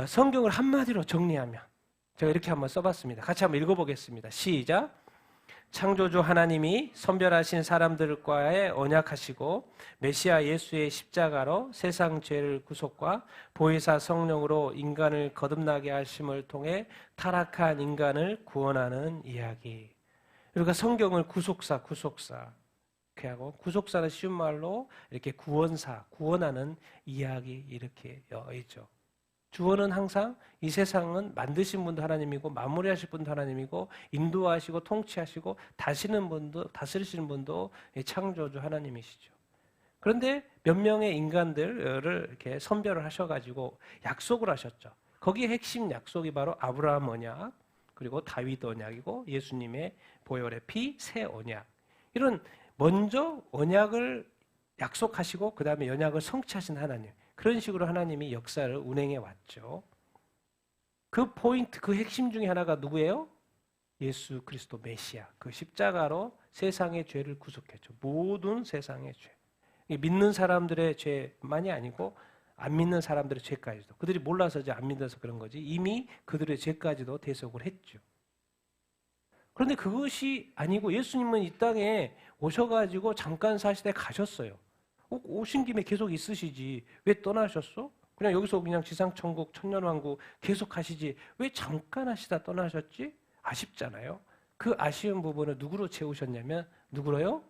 성경을 한마디로 정리하면 제가 이렇게 한번 써봤습니다. 같이 한번 읽어보겠습니다. 시작. 창조주 하나님이 선별하신 사람들과의 언약하시고 메시아 예수의 십자가로 세상 죄를 구속과 보혜사 성령으로 인간을 거듭나게 하심을 통해 타락한 인간을 구원하는 이야기. 그러니까 성경을 구속사 이렇게 하고, 구속사는 쉬운 말로 이렇게 구원사, 구원하는 이야기 이렇게 있죠. 주어는 항상 이 세상은 만드신 분도 하나님이고 마무리하실 분도 하나님이고 인도하시고 통치하시고 다스리시는 분도 창조주 하나님이시죠. 그런데 몇 명의 인간들을 이렇게 선별을 하셔가지고 약속을 하셨죠. 거기에 핵심 약속이 바로 아브라함 언약, 그리고 다윗 언약이고 예수님의 보혈의 피, 새 언약. 이런 먼저 언약을 약속하시고 그 다음에 언약을 성취하신 하나님. 그런 식으로 하나님이 역사를 운행해 왔죠. 그 포인트, 그 핵심 중에 하나가 누구예요? 예수 그리스도 메시아. 그 십자가로 세상의 죄를 구속했죠. 모든 세상의 죄. 믿는 사람들의 죄만이 아니고 안 믿는 사람들의 죄까지도. 그들이 몰라서 이제 안 믿어서 그런 거지. 이미 그들의 죄까지도 대속을 했죠. 그런데 그것이 아니고 예수님은 이 땅에 오셔가지고 잠깐 사시되 가셨어요. 오신 김에 계속 있으시지. 왜 떠나셨어? 그냥 여기서 그냥 지상천국, 천년왕국 계속 하시지. 왜 잠깐 하시다 떠나셨지? 아쉽잖아요. 그 아쉬운 부분을 누구로 채우셨냐면 누구로요?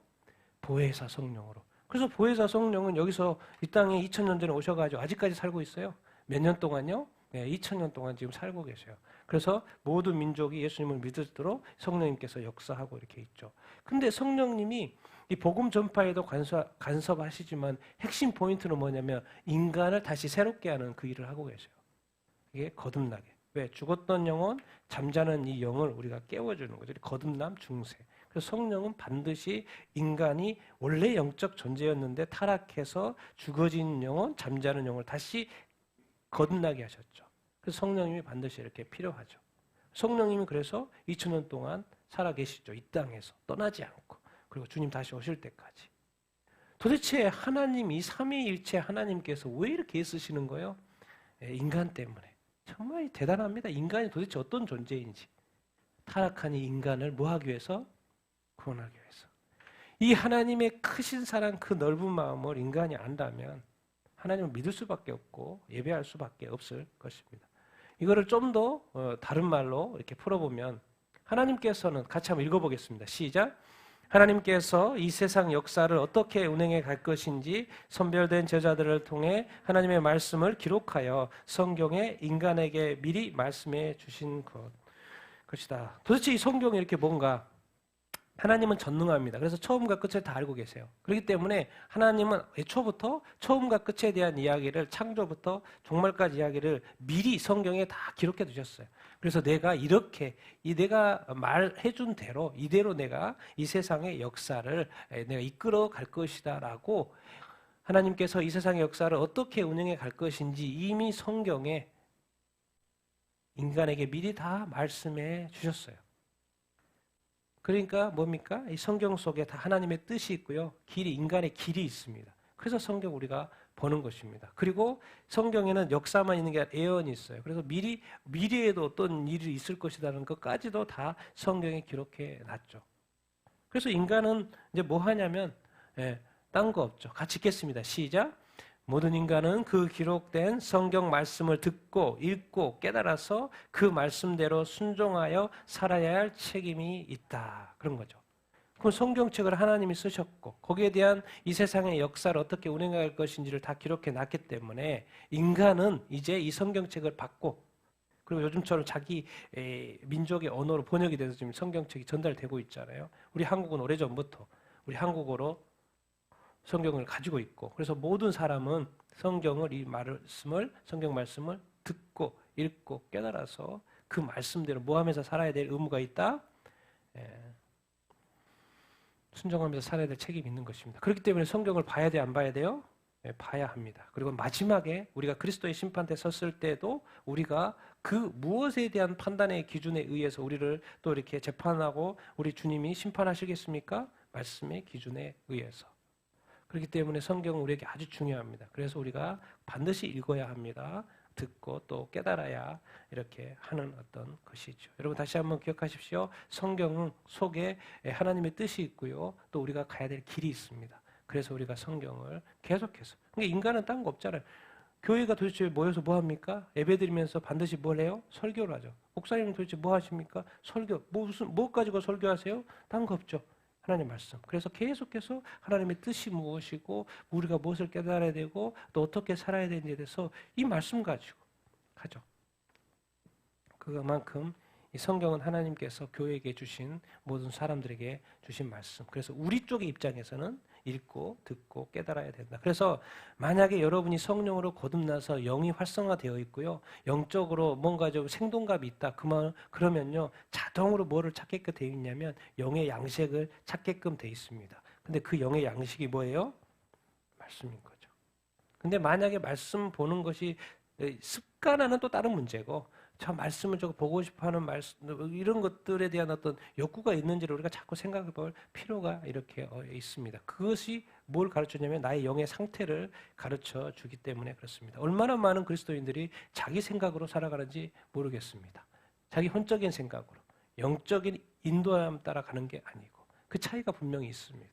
보혜사 성령으로. 그래서 보혜사 성령은 여기서 이 땅에 2000년 전에 오셔가지고 아직까지 살고 있어요. 몇 년 동안요? 네, 2000년 동안 지금 살고 계세요. 그래서 모든 민족이 예수님을 믿도록 성령님께서 역사하고 이렇게 있죠. 근데 성령님이 이 복음 전파에도 간섭하시지만 핵심 포인트는 뭐냐면 인간을 다시 새롭게 하는 그 일을 하고 계세요. 이게 거듭나게. 왜? 죽었던 영혼, 잠자는 이 영을 우리가 깨워주는 거죠. 거듭남, 중생. 그래서 성령은 반드시 인간이 원래 영적 존재였는데 타락해서 죽어진 영혼, 잠자는 영을 다시 거듭나게 하셨죠. 그래서 성령님이 반드시 이렇게 필요하죠. 성령님이 그래서 2000년 동안 살아계시죠. 이 땅에서 떠나지 않고. 그리고 주님 다시 오실 때까지. 도대체 하나님, 이 삼위일체 하나님께서 왜 이렇게 애쓰시는 거예요? 인간 때문에. 정말 대단합니다. 인간이 도대체 어떤 존재인지. 타락한 이 인간을 뭐 하기 위해서? 구원하기 위해서. 이 하나님의 크신 사랑, 그 넓은 마음을 인간이 안다면 하나님을 믿을 수밖에 없고 예배할 수밖에 없을 것입니다. 이거를 좀 더 다른 말로 이렇게 풀어보면 하나님께서는 같이 한번 읽어보겠습니다. 시작. 하나님께서 이 세상 역사를 어떻게 운행해 갈 것인지 선별된 제자들을 통해 하나님의 말씀을 기록하여 성경에 인간에게 미리 말씀해 주신 것이다. 도대체 이 성경이 이렇게 뭔가 하나님은 전능합니다. 그래서 처음과 끝을 다 알고 계세요. 그렇기 때문에 하나님은 애초부터 처음과 끝에 대한 이야기를 창조부터 종말까지 이야기를 미리 성경에 다 기록해 두셨어요. 그래서 내가 이렇게 내가 말해준 대로 이대로 내가 이 세상의 역사를 내가 이끌어 갈 것이다라고 하나님께서 이 세상의 역사를 어떻게 운영해 갈 것인지 이미 성경에 인간에게 미리 다 말씀해 주셨어요. 그러니까 뭡니까? 이 성경 속에 다 하나님의 뜻이 있고요. 인간의 길이 있습니다. 그래서 성경 우리가 보는 것입니다. 그리고 성경에는 역사만 있는 게 아니라 예언이 있어요. 그래서 미래에도 어떤 일이 있을 것이라는 것까지도 다 성경에 기록해 놨죠. 그래서 인간은 이제 뭐 하냐면 딴 거 없죠. 같이 읽겠습니다. 시작. 모든 인간은 그 기록된 성경 말씀을 듣고 읽고 깨달아서 그 말씀대로 순종하여 살아야 할 책임이 있다. 그런 거죠. 그럼 성경책을 하나님이 쓰셨고 거기에 대한 이 세상의 역사를 어떻게 운행할 것인지를 다 기록해 놨기 때문에 인간은 이제 이 성경책을 받고 그리고 요즘처럼 자기 민족의 언어로 번역이 돼서 지금 성경책이 전달되고 있잖아요. 우리 한국은 오래전부터 우리 한국어로 성경을 가지고 있고 그래서 모든 사람은 성경 말씀을 듣고 읽고 깨달아서 그 말씀대로 뭐 하면서 살아야 될 의무가 있다? 순종하면서 살아야 될 책임이 있는 것입니다. 그렇기 때문에 성경을 봐야 돼, 안 봐야 돼요? 봐야 합니다. 그리고 마지막에 우리가 그리스도의 심판대 섰을 때도 우리가 그 무엇에 대한 판단의 기준에 의해서 우리를 또 이렇게 재판하고 우리 주님이 심판하시겠습니까? 말씀의 기준에 의해서. 그렇기 때문에 성경은 우리에게 아주 중요합니다. 그래서 우리가 반드시 읽어야 합니다. 듣고 또 깨달아야 이렇게 하는 어떤 것이죠. 여러분 다시 한번 기억하십시오. 성경 속에 하나님의 뜻이 있고요. 또 우리가 가야 될 길이 있습니다. 그래서 우리가 성경을 계속해서. 그러니까 인간은 딴 거 없잖아요. 교회가 도대체 모여서 뭐 합니까? 예배드리면서 반드시 뭘 해요? 설교를 하죠. 목사님은 도대체 뭐 하십니까? 설교. 뭐 가지고 설교하세요? 딴 거 없죠. 하나님 말씀. 그래서 계속해서 하나님의 뜻이 무엇이고 우리가 무엇을 깨달아야 되고 또 어떻게 살아야 되는지에 대해서 이 말씀 가지고 하죠. 그만큼 이 성경은 하나님께서 교회에게 주신 모든 사람들에게 주신 말씀. 그래서 우리 쪽의 입장에서는 읽고 듣고 깨달아야 된다. 그래서 만약에 여러분이 성령으로 거듭나서 영이 활성화되어 있고요. 영적으로 뭔가 좀 생동감이 있다. 그러면요. 자동으로 뭐를 찾게끔 되어 있냐면 영의 양식을 찾게끔 되어 있습니다. 근데 그 영의 양식이 뭐예요? 말씀인 거죠. 근데 만약에 말씀 보는 것이 습관화는 또 다른 문제고 저 말씀을 저거 보고 싶어하는 말씀 이런 것들에 대한 어떤 욕구가 있는지를 우리가 자꾸 생각해 볼 필요가 이렇게 있습니다. 그것이 뭘 가르쳐주냐면 나의 영의 상태를 가르쳐 주기 때문에 그렇습니다. 얼마나 많은 그리스도인들이 자기 생각으로 살아가는지 모르겠습니다. 자기 혼적인 생각으로 영적인 인도함 따라 가는 게 아니고 그 차이가 분명히 있습니다.